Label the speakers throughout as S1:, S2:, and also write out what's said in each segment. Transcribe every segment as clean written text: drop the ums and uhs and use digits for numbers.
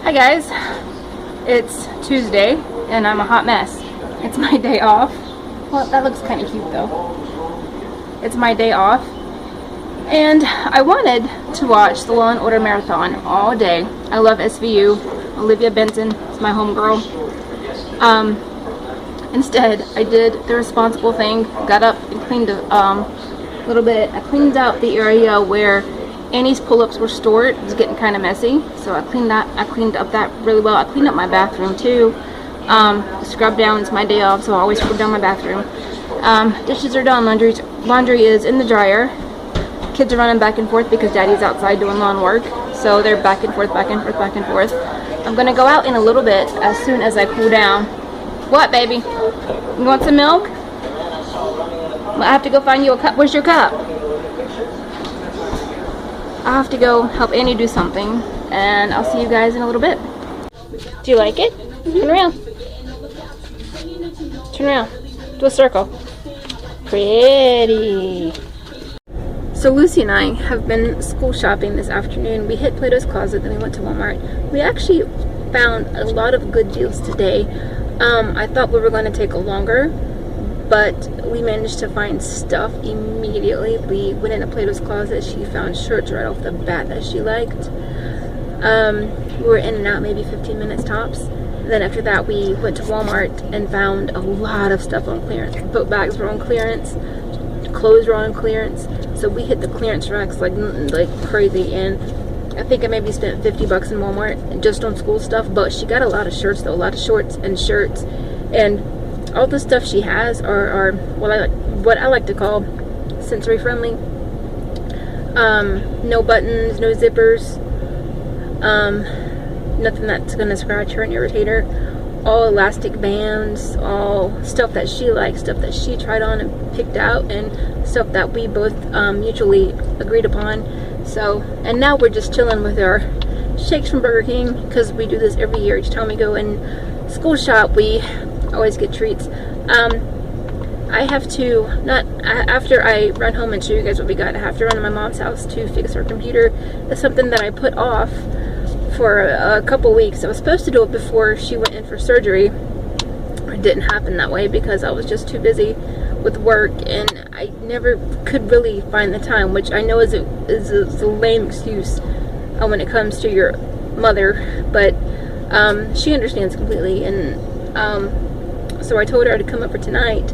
S1: Hi guys, it's Tuesday and I'm a hot mess. It's my day off. Well, that looks kind of cute though. It's my day off and I wanted to watch the Law & Order Marathon all day. I love SVU. Olivia Benson is my homegirl. Instead, I did the responsible thing. Got up and cleaned a little bit. I cleaned out the area where Annie's pull-ups were stored. It was getting kind of messy, so I cleaned up that really well. I cleaned up my bathroom too. Scrub down. It's my day off, so I always scrub down my bathroom. Dishes are done. Laundry is in the dryer. Kids are running back and forth because Daddy's outside doing lawn work, so they're back and forth, back and forth, back and forth. I'm gonna go out in a little bit as soon as I cool down. What, baby? You want some milk? I have to go find you a cup. Where's your cup? I have to go help Annie do something, and I'll see you guys in a little bit. Do you like it? Turn around. Turn around. Do a circle. Pretty. So Lucy and I have been school shopping this afternoon. We hit Plato's Closet, then we went to Walmart. We actually found a lot of good deals today. I thought we were going to take longer, but we managed to find stuff immediately. We went into Plato's Closet. She found shirts right off the bat that she liked. We were in and out maybe 15 minutes tops. Then after that, we went to Walmart and found a lot of stuff on clearance. Book bags were on clearance. Clothes were on clearance. So we hit the clearance racks like crazy. And I think I maybe spent 50 bucks in Walmart just on school stuff. But she got a lot of shirts though. A lot of shorts and shirts. And all the stuff she has are what I like to call sensory friendly. No buttons, no zippers, nothing that's gonna scratch her and irritate her. All elastic bands, all stuff that she likes, stuff that she tried on and picked out, and stuff that we both mutually agreed upon. So, and now we're just chilling with our shakes from Burger King because we do this every year. Each time we go in school shop, we always get treats. I have to, after I run home and show you guys what we got, I have to run to my mom's house to fix her computer. That's something that I put off for a couple weeks. I was supposed to do it before she went in for surgery. It didn't happen that way because I was just too busy with work and I never could really find the time, which I know is a lame excuse when it comes to your mother, but she understands completely. And so I told her to come over tonight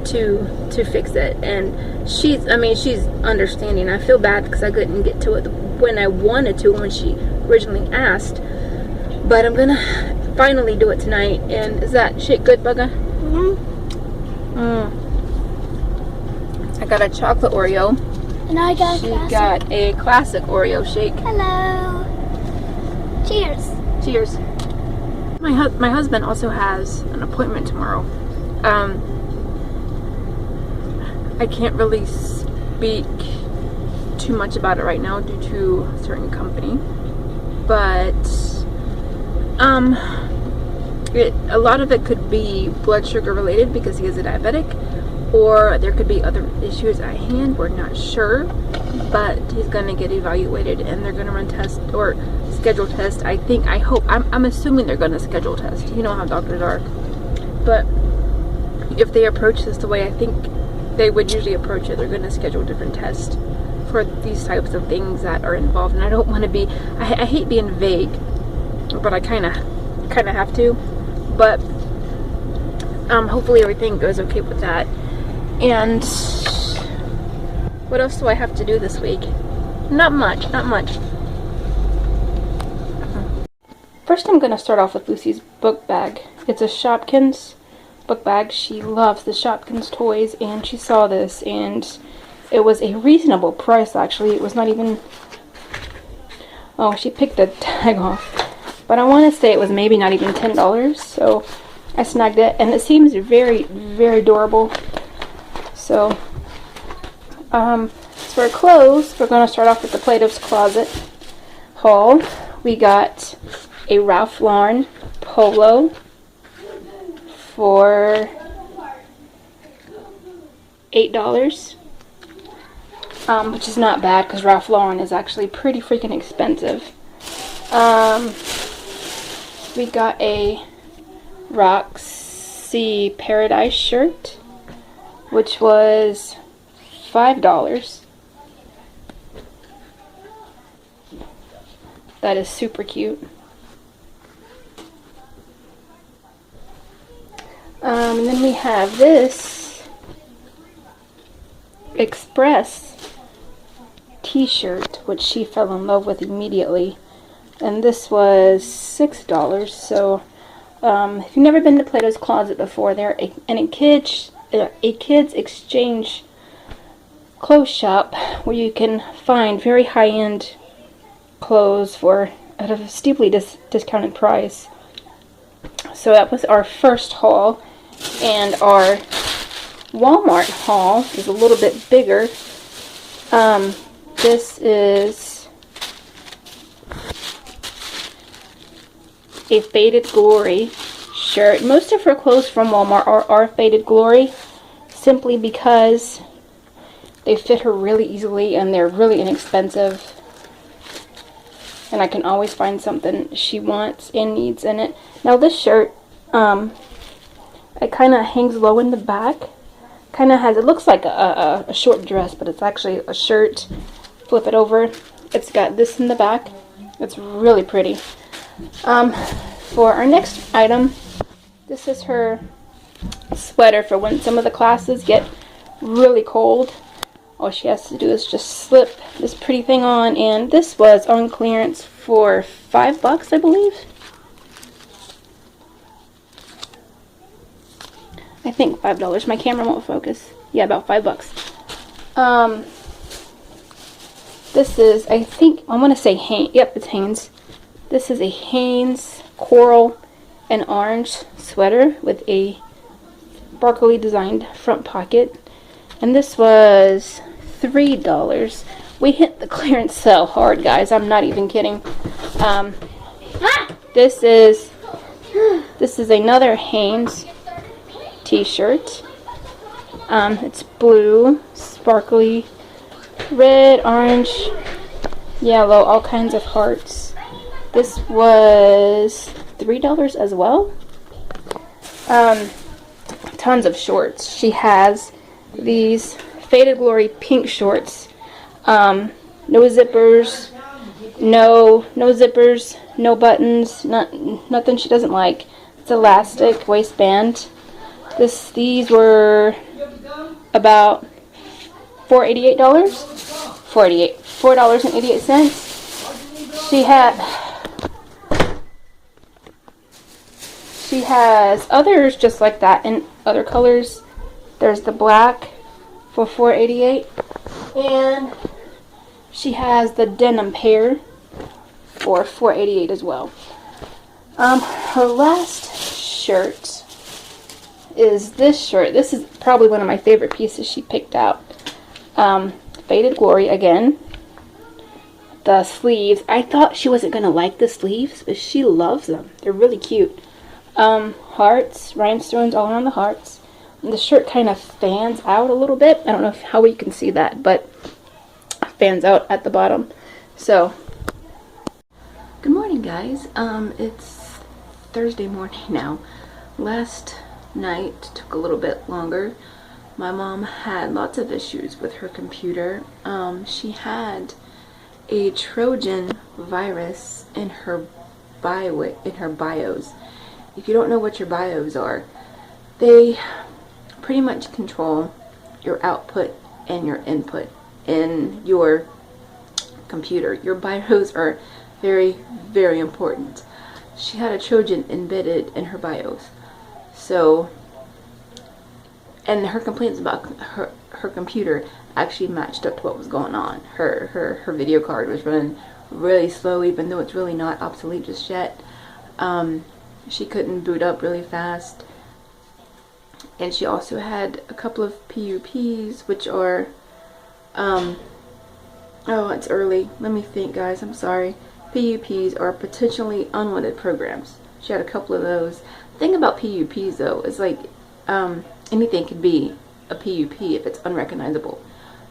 S1: to fix it, and she's understanding. I feel bad because I couldn't get to it when I wanted to when she originally asked, but I'm gonna finally do it tonight. And is that shake good, Bugga? I got a chocolate Oreo,
S2: and I got
S1: got a classic Oreo shake.
S2: Hello. Cheers.
S1: Cheers. My husband also has an appointment tomorrow. I can't really speak too much about it right now due to a certain company, but a lot of it could be blood sugar related because he is a diabetic, or there could be other issues at hand. We're not sure, but he's going to get evaluated and they're going to run tests or schedule tests. I'm assuming they're going to schedule tests. You know how doctors are. But if they approach this the way I think they would usually approach it, they're going to schedule different tests for these types of things that are involved. And I don't want to be, I hate being vague, but I kind of have to. But hopefully everything goes okay with that. And what else do I have to do this week? Not much. First, I'm going to start off with Lucy's book bag. It's a Shopkins book bag. She loves the Shopkins toys, and she saw this, and it was a reasonable price, actually. It was not even... Oh, she picked the tag off. But I want to say it was maybe not even $10, so I snagged it, and it seems very, very adorable. So, for clothes, we're going to start off with the Plato's Closet haul. We got a Ralph Lauren polo for $8, which is not bad because Ralph Lauren is actually pretty freaking expensive. we got a Roxy Paradise shirt, which was $5. That is super cute. And then we have this Express t-shirt, which she fell in love with immediately. And this was $6. So if you've never been to Plato's Closet before, they're a kids exchange clothes shop where you can find very high-end clothes for at a steeply discounted price. So that was our first haul, and our Walmart haul is a little bit bigger. This is a Faded Glory shirt. Most of her clothes from Walmart are Faded Glory, simply because they fit her really easily and they're really inexpensive. And I can always find something she wants and needs in it. Now this shirt, it kind of hangs low in the back. Kind of has, it looks like a short dress, but it's actually a shirt. Flip it over. It's got this in the back. It's really pretty. For our next item, this is her sweater for when some of the classes get really cold. All she has to do is just slip this pretty thing on, and this was on clearance for $5, I believe. I think $5. My camera won't focus. Yeah, about $5. This is, I think, I want to say Hanes. Yep, it's Hanes. This is a Hanes coral and orange sweater with a sparkly designed front pocket. And this was $3. We hit the clearance sale hard, guys. I'm not even kidding. This is another Hanes t-shirt. It's blue, sparkly, red, orange, yellow, all kinds of hearts. This was $3 as well. Tons of shorts. She has these Faded Glory pink shorts. No zippers, no buttons, nothing she doesn't like. It's elastic waistband. These were about $4.88. $4.88. She has others just like that in other colors. There's the black for $4.88, and she has the denim pair for $4.88 as well. Her last shirt is this shirt. This is probably one of my favorite pieces she picked out. Faded Glory again. The sleeves, I thought she wasn't gonna like the sleeves, but she loves them. They're really cute. Hearts, rhinestones all around the hearts. And the shirt kind of fans out a little bit. I don't know how you can see that, but fans out at the bottom. So, good morning, guys. It's Thursday morning now. Last night took a little bit longer. My mom had lots of issues with her computer. She had a Trojan virus in her BIOS. If you don't know what your BIOS are, they pretty much control your output and your input in your computer. Your BIOS are very, very important. She had a Trojan embedded in her BIOS. So, and her complaints about her computer actually matched up to what was going on. Her video card was running really slow, even though it's really not obsolete just yet. She couldn't boot up really fast. And she also had a couple of PUPs, which are, oh, it's early. Let me think, guys. I'm sorry. PUPs are potentially unwanted programs. She had a couple of those. The thing about PUPs, though, is like anything could be a PUP if it's unrecognizable.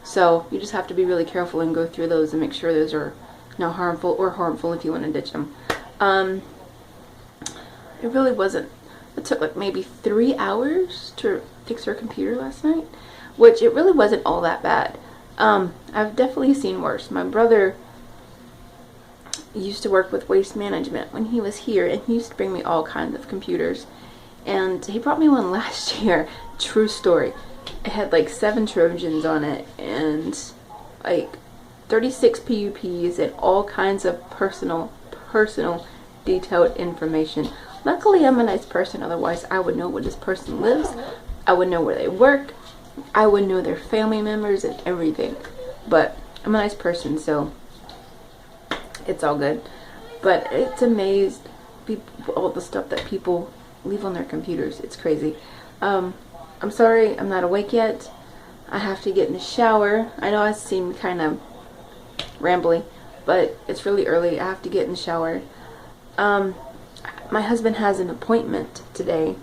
S1: So you just have to be really careful and go through those and make sure those are not harmful, or harmful if you want to ditch them. it really wasn't. It took like maybe 3 hours to fix her computer last night, which it really wasn't all that bad. I've definitely seen worse. My brother used to work with waste management when he was here, and he used to bring me all kinds of computers, and he brought me one last year. True story. It had like 7 Trojans on it and like 36 PUPs and all kinds of personal detailed information. Luckily, I'm a nice person, otherwise I would know where this person lives, I would know where they work, I would know their family members and everything. But I'm a nice person, so it's all good. But it's amazed all the stuff that people leave on their computers. It's crazy. I'm sorry I'm not awake yet. I have to get in the shower. I know I seem kind of rambly, but it's really early. I have to get in the shower. My husband has an appointment today,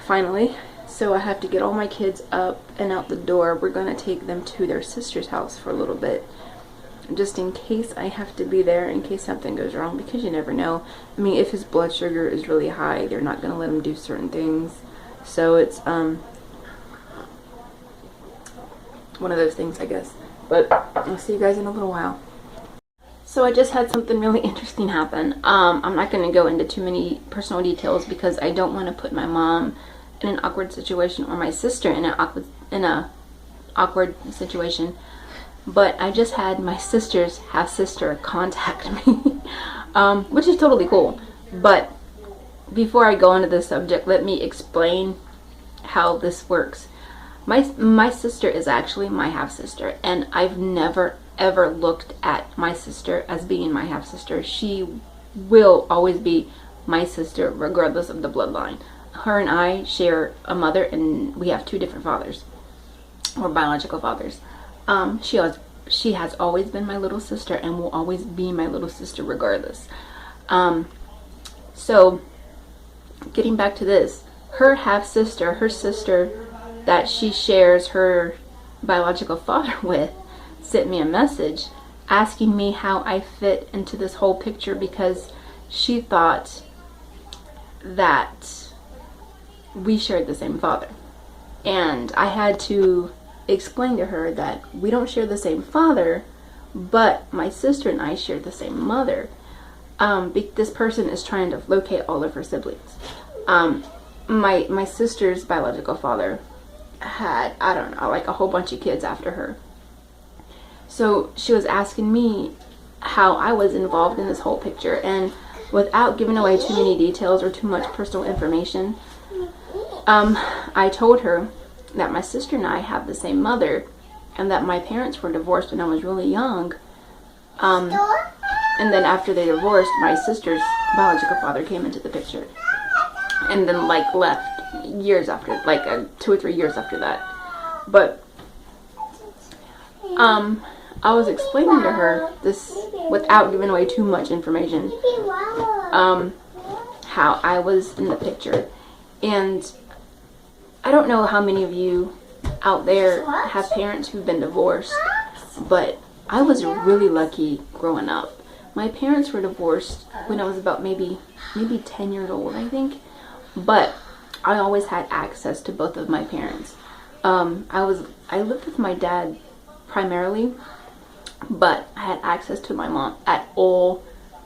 S1: finally, so I have to get all my kids up and out the door. We're going to take them to their sister's house for a little bit, just in case I have to be there, in case something goes wrong, because you never know. I mean, if his blood sugar is really high, they're not going to let him do certain things. So it's one of those things, I guess. But I'll see you guys in a little while. So I just had something really interesting happen. I'm not going to go into too many personal details because I don't want to put my mom in an awkward situation, or my sister in a awkward situation. But I just had my sister's half-sister contact me, which is totally cool. But before I go into this subject, let me explain how this works. My sister is actually my half-sister, and I've never ever looked at my sister as being my half-sister. She will always be my sister regardless of the bloodline. Her and I share a mother, and we have 2 different fathers, or biological fathers. She has always been my little sister and will always be my little sister regardless. So getting back to this, her half-sister, her sister that she shares her biological father with, sent me a message asking me how I fit into this whole picture, because she thought that we shared the same father. And I had to explain to her that we don't share the same father, but my sister and I share the same mother. This person is trying to locate all of her siblings. My sister's biological father had, I don't know, like a whole bunch of kids after her. So she was asking me how I was involved in this whole picture, and without giving away too many details or too much personal information, I told her that my sister and I have the same mother, and that my parents were divorced when I was really young. And then after they divorced, my sister's biological father came into the picture, and then like left years after, like 2 or 3 years after that. But I was explaining to her this without giving away too much information, how I was in the picture. And I don't know how many of you out there have parents who've been divorced, but I was really lucky growing up. My parents were divorced when I was about maybe 10 years old, I think. But I always had access to both of my parents. I lived with my dad primarily, but I had access to my mom at all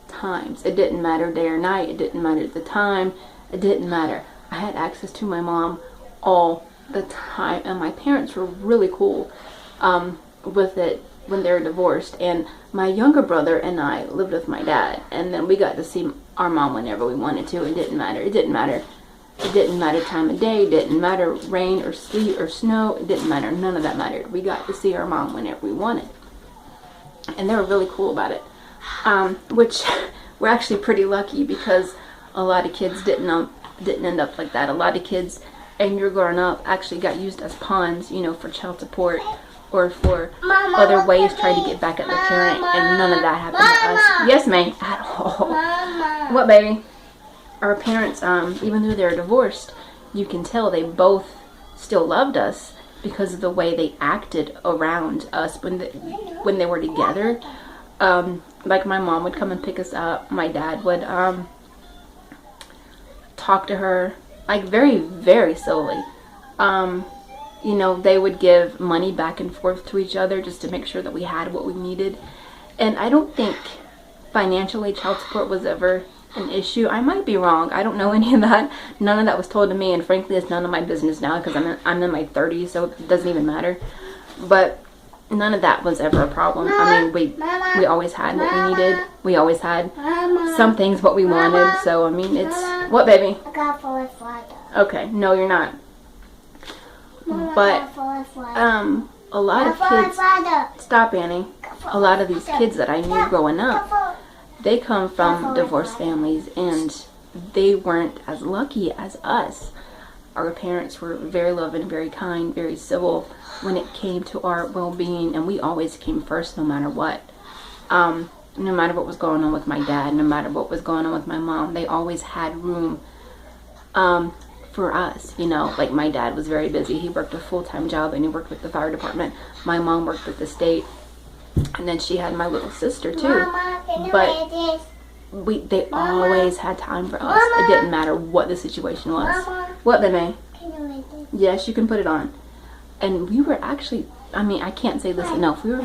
S1: times. It didn't matter day or night. It didn't matter the time. It didn't matter. I had access to my mom all the time, and my parents were really cool with it when they were divorced. And my younger brother and I lived with my dad, and then we got to see our mom whenever we wanted to. It didn't matter. It didn't matter. It didn't matter time of day. It didn't matter rain or sleet or snow. It didn't matter. None of that mattered. We got to see our mom whenever we wanted, and they were really cool about it. Which we're actually pretty lucky, because a lot of kids didn't end up like that. A lot of kids, and you're growing up, actually got used as pawns, you know, for child support or for other ways trying to get back at the parent, and none of that happened to us. Yes, ma'am, at all. What, baby? Our parents, even though they're divorced, you can tell they both still loved us because of the way they acted around us when they were together. Like my mom would come and pick us up. My dad would talk to her like very, very civilly. You know, they would give money back and forth to each other just to make sure that we had what we needed. And I don't think financially child support was ever an issue. I might be wrong. I don't know any of that. None of that was told to me, and frankly, it's none of my business now because I'm in my 30s, so it doesn't even matter. But none of that was ever a problem. I mean, we always had what we needed. We always had some things what we wanted. So I mean, it's what, baby?
S2: I got $4.
S1: Okay, no, you're not. But a lot of kids. Stop, Annie. A lot of these kids that I knew growing up, they come from divorced families, and they weren't as lucky as us. Our parents were very loving, very kind, very civil when it came to our well-being, and we always came first no matter what. No matter what was going on with my dad, no matter what was going on with my mom, they always had room for us. You know, like my dad was very busy. He worked a full-time job, and he worked with the fire department. My mom worked with the state, and then she had my little sister too. But they always had time for us. It didn't matter what the situation was. What, baby? Yes, you can put it on. And we were actually, I mean, I can't say this enough. We were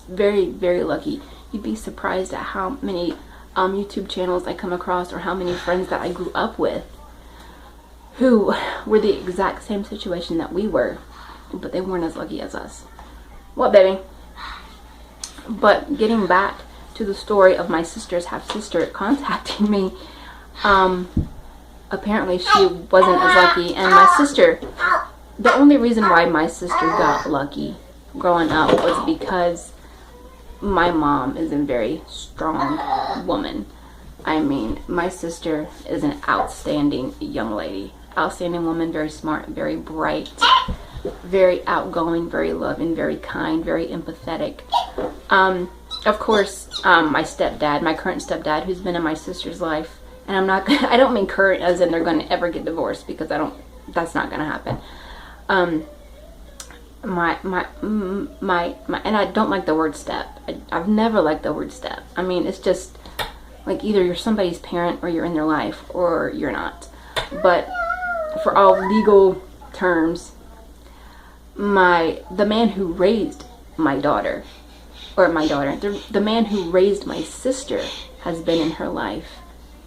S1: very, very lucky. You'd be surprised at how many YouTube channels I come across, or how many friends that I grew up with who were the exact same situation that we were, but they weren't as lucky as us. What, baby? But getting back to the story of my sister's half-sister contacting me, apparently she wasn't as lucky, and my sister, the only reason why my sister got lucky growing up was because my mom is a very strong woman. I mean, my sister is an outstanding young lady. Outstanding woman, very smart, very bright, very outgoing, very loving, very kind, very empathetic. Of course, my stepdad, my current stepdad, who's been in my sister's life, and I don't mean current as in they're going to ever get divorced, because that's not going to happen. And I don't like the word step. I've never liked the word step. I mean, it's just like either you're somebody's parent or you're in their life or you're not. But for all legal terms, the man who raised my daughter, the man who raised my sister has been in her life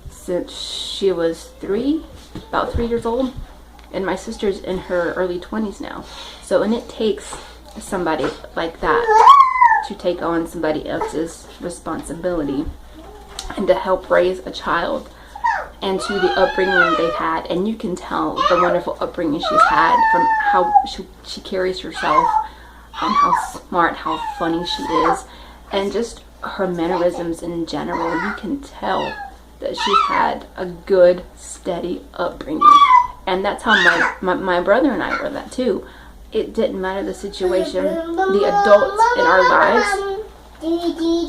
S1: since she was about 3 years old. And my sister's in her early 20s now. So, and it takes somebody like that to take on somebody else's responsibility and to help raise a child, and to the upbringing they've had. And you can tell the wonderful upbringing she's had from how she carries herself, how smart, how funny she is, and just her mannerisms in general. You can tell that she's had a good, steady upbringing. And that's how my brother and I were that too. It didn't matter the situation. The adults in our lives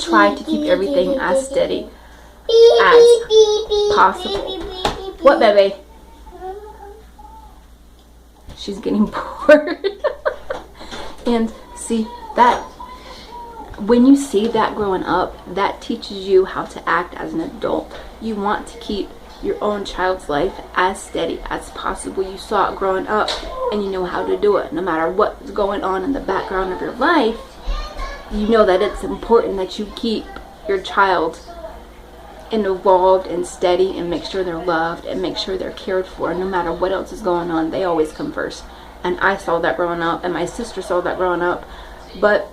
S1: tried to keep everything as steady as possible. What, baby? She's getting bored. And see, that when you see that growing up, that teaches you how to act as an adult. You want to keep your own child's life as steady as possible. You saw it growing up, and you know how to do it. No matter what's going on in the background of your life, you know that it's important that you keep your child involved and steady, and make sure they're loved and make sure they're cared for. No matter what else is going on, they always come first. And I saw that growing up, and my sister saw that growing up. But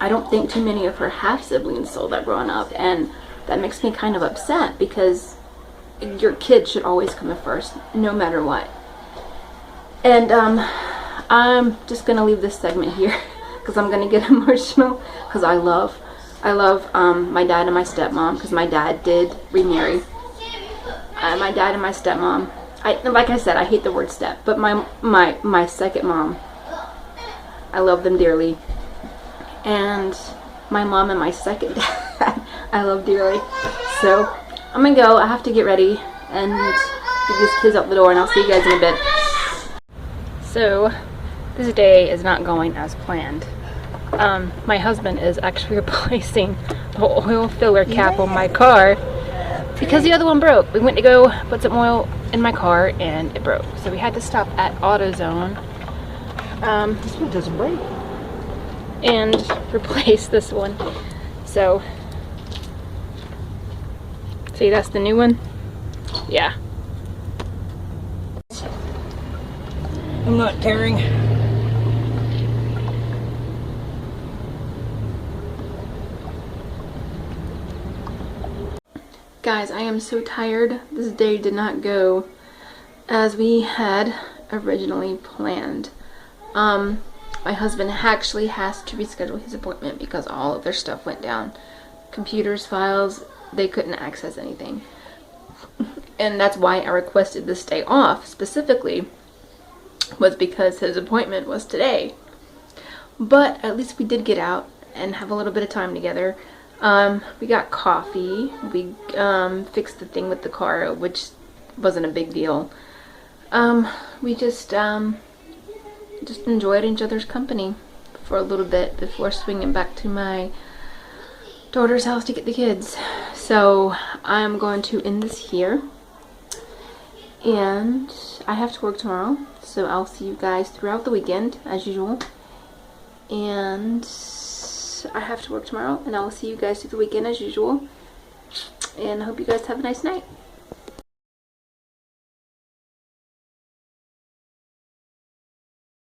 S1: I don't think too many of her half-siblings saw that growing up, and that makes me kind of upset, because your kid should always come first, no matter what. And I'm just gonna leave this segment here because I'm gonna get emotional, because I love my dad and my stepmom, because my dad did remarry. My dad and my stepmom, like I said, I hate the word step, but my second mom, I love them dearly. And my mom and my second dad, I love dearly. So I'm gonna go. I have to get ready and get these kids out the door, and I'll see you guys in a bit. So this day is not going as planned. My husband is actually replacing the oil filler cap on my car because the other one broke. We went to go put some oil in my car and it broke. So we had to stop at AutoZone.
S3: This one doesn't break.
S1: And replace this one. So, see, that's the new one. Yeah.
S3: I'm not tearing.
S1: Guys, I am so tired. This day did not go as we had originally planned. My husband actually has to reschedule his appointment because all of their stuff went down. Computers, files, they couldn't access anything. And that's why I requested this day off specifically, was because his appointment was today. But at least we did get out and have a little bit of time together. We got coffee. We fixed the thing with the car, which wasn't a big deal. We just enjoyed each other's company for a little bit before swinging back to my daughter's house to get the kids. So I'm going to end this here, and I have to work tomorrow, so I'll see you guys throughout the weekend as usual. And I have to work tomorrow, and I'll see you guys through the weekend as usual, and I hope you guys have a nice night.